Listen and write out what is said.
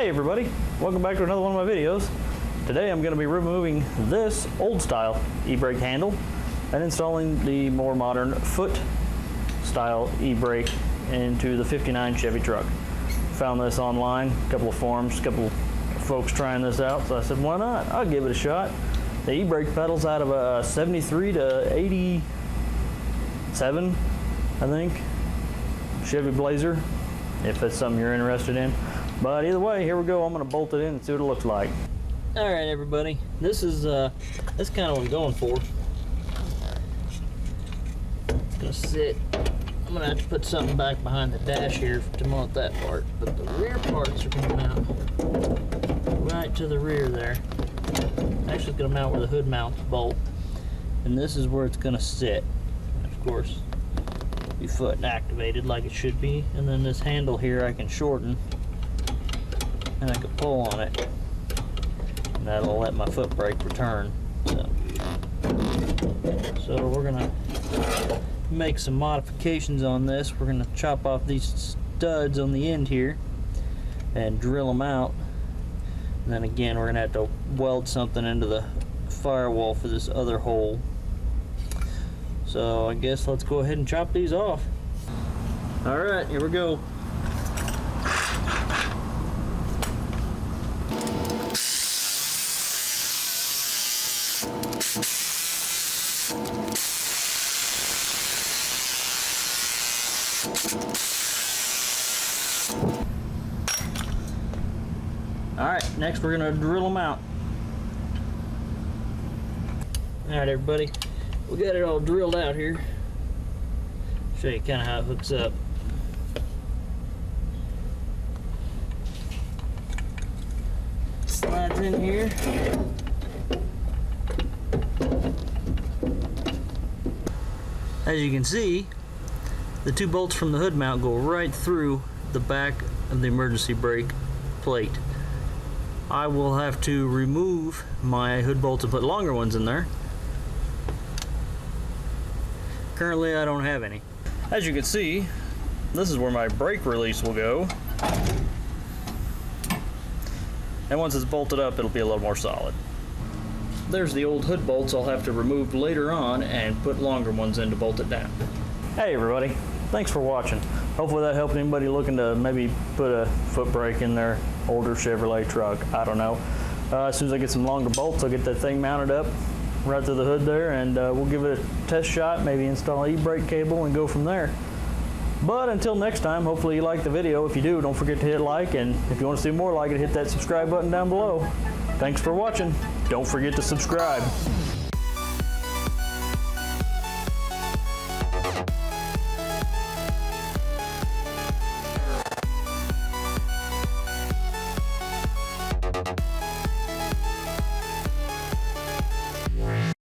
Hey everybody, welcome back to another one of my videos. Today I'm going to be removing this old style e-brake handle and installing the more modern foot style e-brake into the 59 Chevy Truck. Found this online, a couple of forums, a couple of folks trying this out, so I said why not, I'll give it a shot. The e-brake pedal's out of a 73 to 87, I think, Chevy Blazer, if that's something you're interested in. But either way, here we go. I'm going to bolt it in and see what it looks like. All right, everybody. This is that's kind of what I'm going for. It's going to sit. I'm going to have to put something back behind the dash here to mount that part. But the rear parts are going to mount right to the rear there. Actually, it's going to mount where the hood mounts bolt. And this is where it's going to sit. And of course, be foot activated like it should be. And then this handle here I can shorten. And I can pull on it, and that'll let my foot brake return. So we're gonna make some modifications on this. We're gonna chop off these studs on the end here and drill them out. And then again, we're gonna have to weld something into the firewall for this other hole. So I guess let's go ahead and chop these off. All right, here we go. Alright, next we're going to drill them out. Alright everybody, we got it all drilled out here. Show you kind of how it hooks up. Slides in here. As you can see, the two bolts from the hood mount go right through the back of the emergency brake plate. I will have to remove my hood bolts and put longer ones in there. Currently I don't have any. As you can see, this is where my brake release will go. And once it's bolted up, it'll be a little more solid. There's the old hood bolts I'll have to remove later on and put longer ones in to bolt it down. Hey everybody, thanks for watching. Hopefully that helped anybody looking to maybe put a foot brake in their older Chevrolet truck. I don't know. As soon as I get some longer bolts, I'll get that thing mounted up right through the hood there, and we'll give it a test shot, maybe install an e-brake cable and go from there. But until next time, hopefully you liked the video. If you do, don't forget to hit like, and if you want to see more like it, hit that subscribe button down below. Thanks for watching. Don't forget to subscribe.